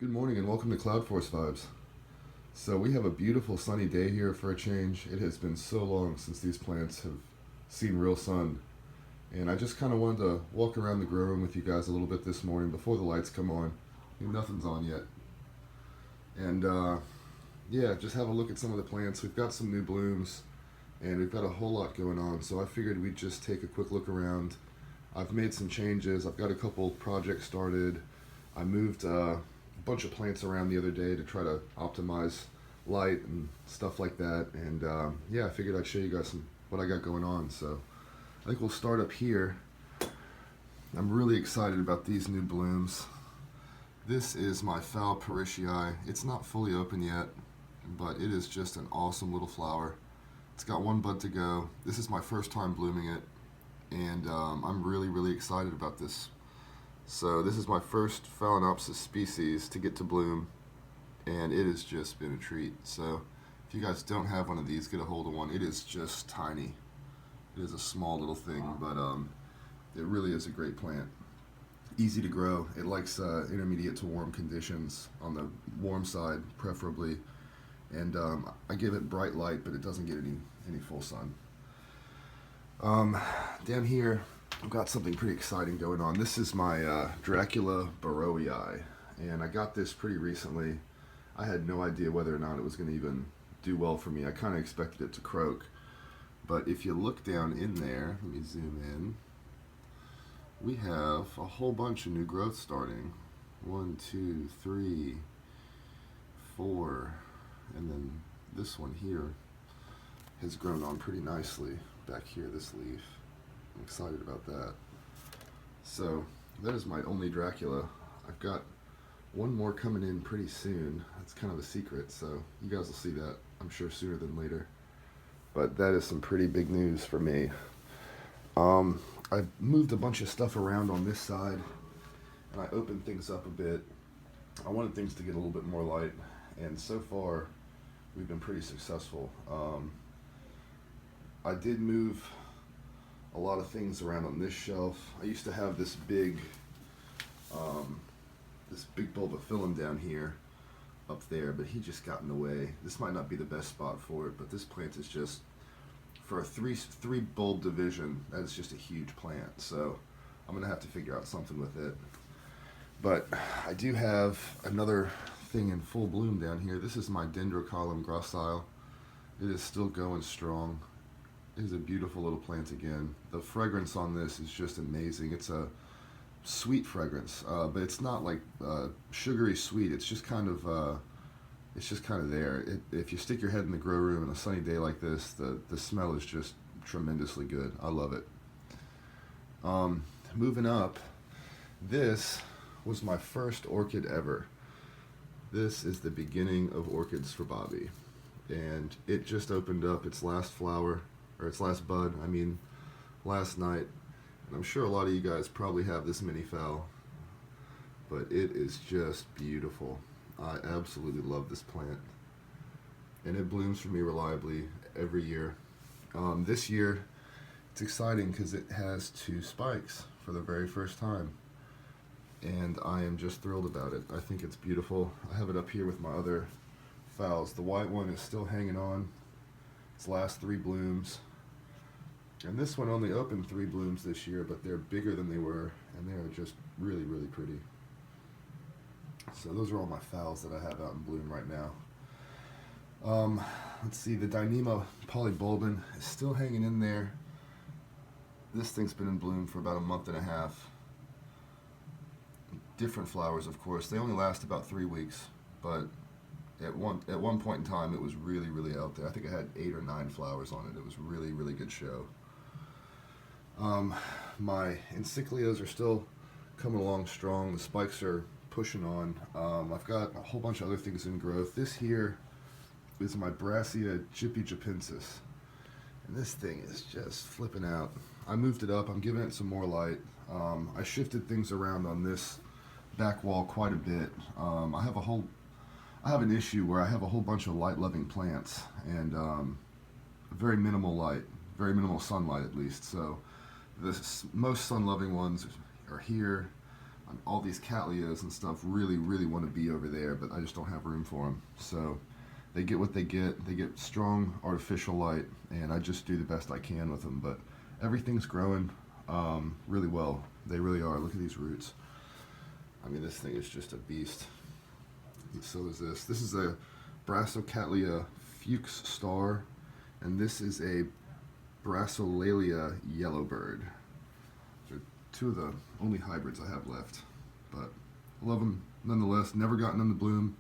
Good morning and welcome to Cloudforest Vibes. So we have a beautiful sunny day here for a change. It has been so long since these plants have seen real sun. And I just kind of wanted to walk around the grow room with you guys a little bit this morning before the lights come on. Nothing's on yet. And yeah, just have a look at some of the plants. We've got some new blooms and we've got a whole lot going on. So I figured we'd just take a quick look around. I've made some changes. I've got a couple projects started. I moved a bunch of plants around the other day to try to optimize light and stuff like that. And yeah, I figured I'd show you guys what I got going on. So I think we'll start up here. I'm really excited about these new blooms. This is my Phalaenopsis. It's not fully open yet, but it is just an awesome little flower. It's got one bud to go. This is my first time blooming it, and I'm really excited about this. So this is my first Phalaenopsis species to get to bloom, and it has just been a treat. So if you guys don't have one of these, get a hold of one. It is just tiny. It is a small little thing, but it really is a great plant. Easy to grow. It likes intermediate to warm conditions, on the warm side preferably, and I give it bright light, but it doesn't get any full sun. Down here I've got something pretty exciting going on. This is my Dracula Burrow II, and I got this pretty recently. I had no idea whether or not it was going to even do well for me. I kind of expected it to croak, but if you look down in there, let me zoom in, we have a whole bunch of new growth starting. 1, 2, 3, 4, and then this one here has grown on pretty nicely. Back here, this leaf. I'm excited about that. So that is my only Dracula. I've got one more coming in pretty soon. That's kind of a secret, so you guys will see that, I'm sure, sooner than later. But that is some pretty big news for me. I've moved a bunch of stuff around on this side, and I opened things up a bit. I wanted things to get a little bit more light, and so far we've been pretty successful. I did move a lot of things around on this shelf. I used to have this big bulbophyllum down here up there, but he just got in the way. This might not be the best spot for it, but this plant is just, for a three bulb division, that is just a huge plant. So I'm gonna have to figure out something with it. But I do have another thing in full bloom down here. This is my Dendrobium gracile. It is still going strong. It is a beautiful little plant again. The fragrance on this is just amazing. It's a sweet fragrance, but it's not like sugary sweet. It's just kind of there. If you stick your head in the grow room on a sunny day like this, the smell is just tremendously good. I love it. Moving up, this was my first orchid ever. This is the beginning of orchids for Bobby, and it just opened up its last flower, or its last bud, I mean, last night. And I'm sure a lot of you guys probably have this mini phal, but it is just beautiful. I absolutely love this plant, and it blooms for me reliably every year. This year it's exciting because it has 2 spikes for the very first time, and I am just thrilled about it. I think it's beautiful. I have it up here with my other phals. The white one is still hanging on its last 3 blooms, and this one only opened 3 blooms this year, but they're bigger than they were, and they are just really pretty. So those are all my phals that I have out in bloom right now. Let's see, the Dynamo polybulb is still hanging in there. This thing's been in bloom for about a month and a half. Different flowers, of course. They only last about 3 weeks, but at one point in time it was really out there. I think I had 8 or 9 flowers on it. It was really good show. My encyclias are still coming along strong. The spikes are pushing on. I've got a whole bunch of other things in growth. This here is my Brassia gyppensis, and this thing is just flipping out. I moved it up. I'm giving it some more light. I shifted things around on this back wall quite a bit. I have an issue where I have a whole bunch of light-loving plants, and very minimal light, very minimal sunlight at least. So the most sun-loving ones are here. all these Cattleyas and stuff really, really want to be over there, but I just don't have room for them. So they get what they get. They get strong artificial light, and I just do the best I can with them. But everything's growing really well. They really are. Look at these roots. I mean, this thing is just a beast. And so is this. This is a Brassia Fuchs star, and this is a Brassolalia yellowbird. They're two of the only hybrids I have left, but I love them nonetheless. Never gotten them to bloom,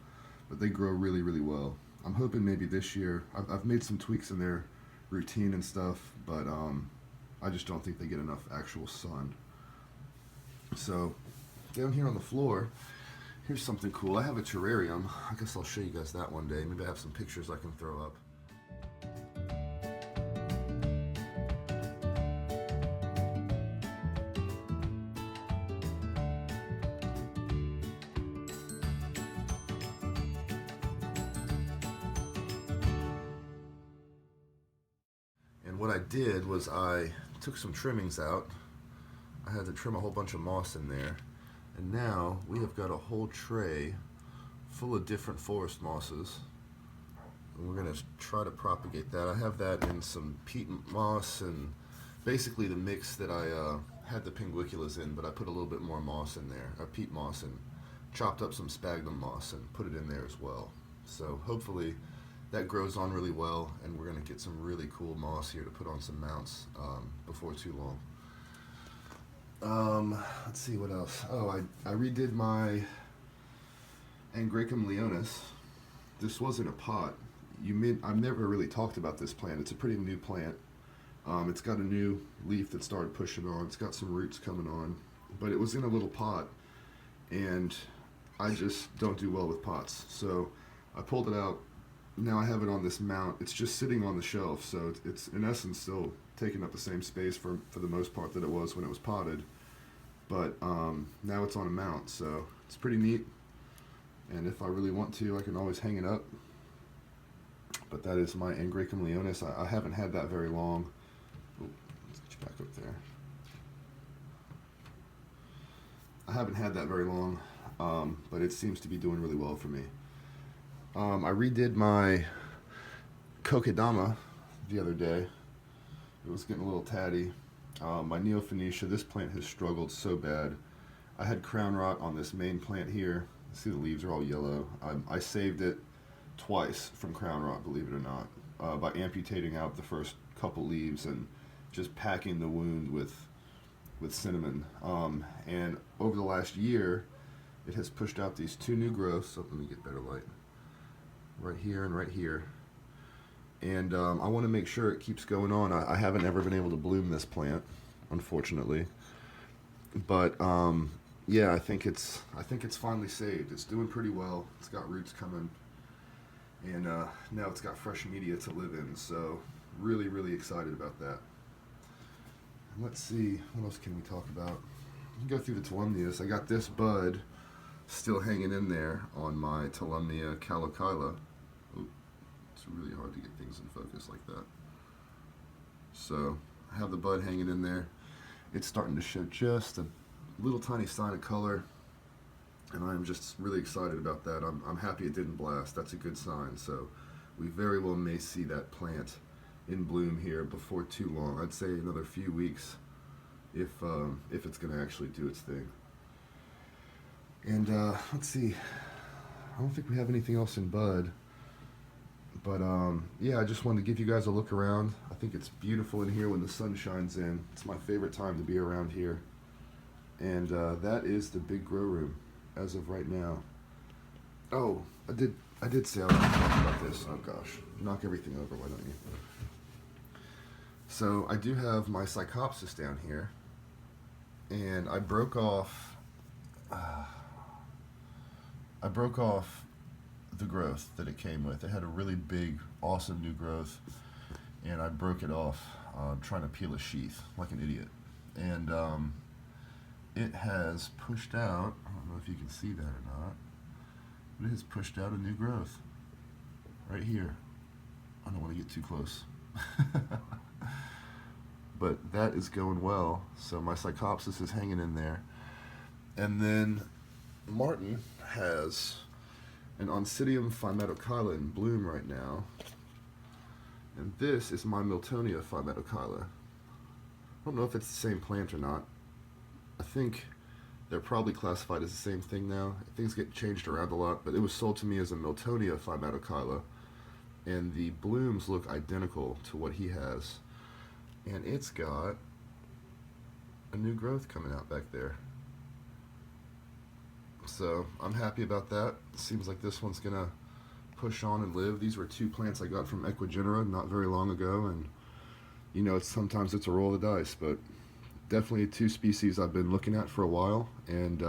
but they grow really, really well. I'm hoping maybe this year. I've made some tweaks in their routine and stuff, but I just don't think they get enough actual sun. So down here on the floor, here's something cool. I have a terrarium. I guess I'll show you guys that one day. Maybe I have some pictures I can throw up. And what I did was I took some trimmings out. I had to trim a whole bunch of moss in there. And now we have got a whole tray full of different forest mosses. And we're going to try to propagate that. I have that in some peat moss and basically the mix that I had the pinguiculas in, but I put a little bit more moss in there, peat moss, and chopped up some sphagnum moss and put it in there as well. So hopefully that grows on really well, and we're going to get some really cool moss here to put on some mounts before too long. Let's see what else. Oh, I redid my Angraecum leonis. This was in a pot. I've never really talked about this plant. It's a pretty new plant. It's got a new leaf that started pushing on. It's got some roots coming on, but it was in a little pot, and I just don't do well with pots. So I pulled it out. Now I have it on this mount. It's just sitting on the shelf, so it's in essence still taking up the same space for the most part that it was when it was potted. But now it's on a mount, so it's pretty neat. And if I really want to, I can always hang it up. But that is my Angraecum leonis. I haven't had that very long. Ooh, let's get you back up there. I haven't had that very long, but it seems to be doing really well for me. I redid my Kokedama the other day. It was getting a little tatty. My Neophonetia, this plant has struggled so bad. I had crown rot on this main plant here. See, the leaves are all yellow. I saved it twice from crown rot, believe it or not, by amputating out the first couple leaves and just packing the wound with cinnamon. And over the last year, it has pushed out these two new growths. So let me get better light. Right here and right here. And I want to make sure it keeps going on. I haven't ever been able to bloom this plant, unfortunately. But yeah, I think it's finally saved. It's doing pretty well. It's got roots coming, and now it's got fresh media to live in. So really, really excited about that. And let's see, what else can we talk about? We can go through the Tolumnias. I got this bud still hanging in there on my Tolumnia Calla Carla. It's really hard to get things in focus like that. So I have the bud hanging in there. It's starting to show just a little tiny sign of color, and I'm just really excited about that. I'm happy it didn't blast. That's a good sign. So we very well may see that plant in bloom here before too long. I'd say another few weeks if it's going to actually do its thing. And let's see, I don't think we have anything else in bud. But yeah, I just wanted to give you guys a look around. I think it's beautiful in here when the sun shines in. It's my favorite time to be around here. And that is the big grow room as of right now. Oh, I did say I was going to talk about this. Oh gosh, knock everything over, why don't you? So I do have my Cyclopses down here, and I broke off the growth that it came with. It had a really big, awesome new growth, and I broke it off trying to peel a sheath like an idiot. And it has pushed out, I don't know if you can see that or not, but it has pushed out a new growth right here. I don't want to get too close. But that is going well. So my Cyclopses is hanging in there. And then Martin has an Oncidium Calla in bloom right now. And this is my Miltonia Calla. I don't know if it's the same plant or not. I think they're probably classified as the same thing now. Things get changed around a lot, but it was sold to me as a Miltonia Calla, and the blooms look identical to what he has. And it's got a new growth coming out back there. So I'm happy about that. It seems like this one's gonna push on and live. These were two plants I got from Ecuador not very long ago, and you know, sometimes it's a roll of the dice, but definitely two species I've been looking at for a while, and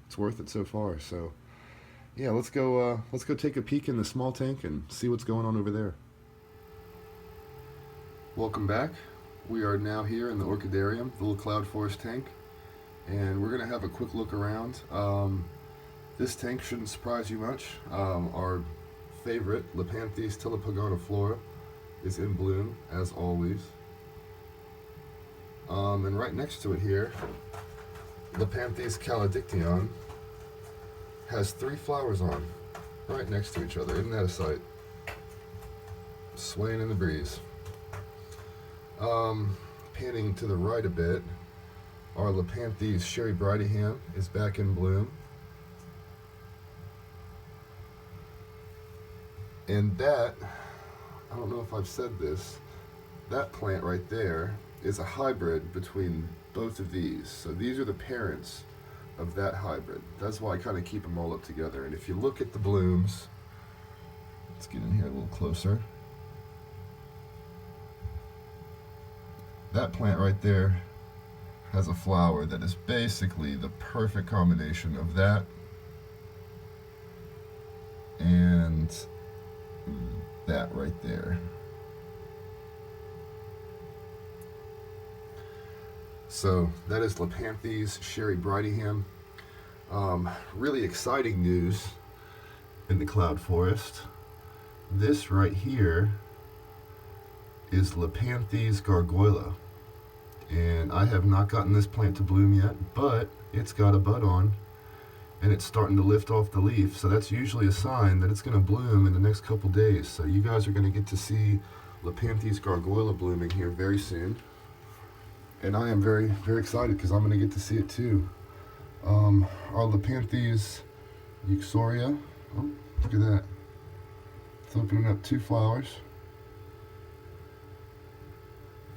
it's worth it so far. So yeah, let's go take a peek in the small tank and see what's going on over there. Welcome back. We are now here in the orchidarium, the little Cloudforest tank, and we're gonna have a quick look around. This tank shouldn't surprise you much. Our favorite, Panties Soria, is in bloom as always. And right next to it here, Panties Calla has 3 flowers on, right next to each other. Isn't that a sight? Swaying in the breeze. Panning to the right a bit, our Panties Soria is back in bloom. And that, I don't know if I've said this, that plant right there is a hybrid between both of these. So these are the parents of that hybrid. That's why I kind of keep them all up together. And if you look at the blooms, let's get in here a little closer. That plant right there has a flower that is basically the perfect combination of that and that right there. So that is Panties Soria. Really exciting news in the cloud forest. This right here is Panties Gargoyle, and I have not gotten this plant to bloom yet, but it's got a bud on and it's starting to lift off the leaf, so that's usually a sign that it's going to bloom in the next couple days. So you guys are going to get to see Panties Gargoyle blooming here very soon, and I am very, very excited because I'm going to get to see it too. Our Panties Soria, oh, look at that, it's opening up 2 flowers.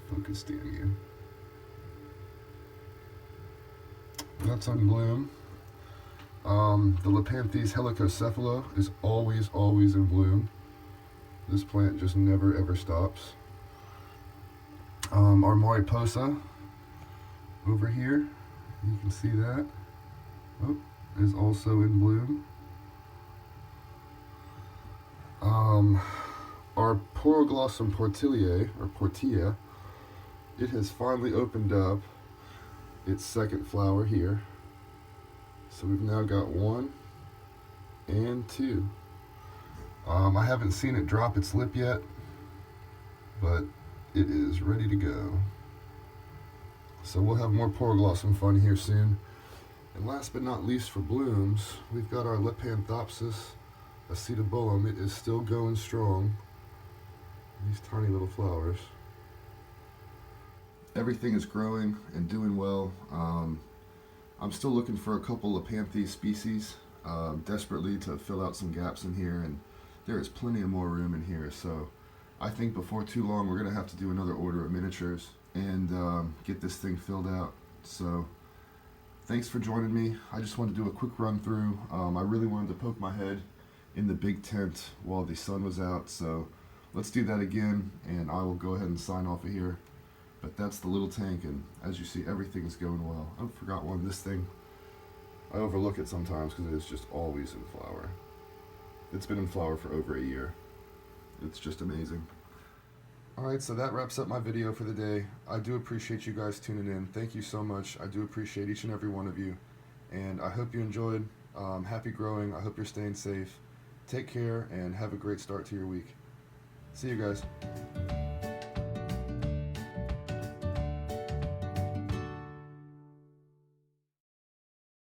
Focus down here. That's on bloom. The Panties helicocephala is always in bloom. This plant just never ever stops. Our Mariposa over here, you can see that, is also in bloom. Our Poroglossum portilla, it has finally opened up its second flower here. So we've now got 1 and 2. I haven't seen it drop its lip yet, but it is ready to go. So we'll have more Poroglossum fun here soon. And last but not least for blooms, we've got our Phalaenopsis acetabulum. It is still going strong. These tiny little flowers. Everything is growing and doing well. I'm still looking for a couple of Panties species desperately to fill out some gaps in here, and there is plenty of more room in here. So I think before too long we're going to have to do another order of miniatures and get this thing filled out. So thanks for joining me. I just wanted to do a quick run through. I really wanted to poke my head in the big tent while the sun was out, so let's do that again, and I will go ahead and sign off of here. But that's the little tank, and as you see, everything is going well. I forgot one. This thing, I overlook it sometimes because it is just always in flower. It's been in flower for over a year. It's just amazing. Alright, so that wraps up my video for the day. I do appreciate you guys tuning in. Thank you so much. I do appreciate each and every one of you. And I hope you enjoyed. Happy growing. I hope you're staying safe. Take care and have a great start to your week. See you guys.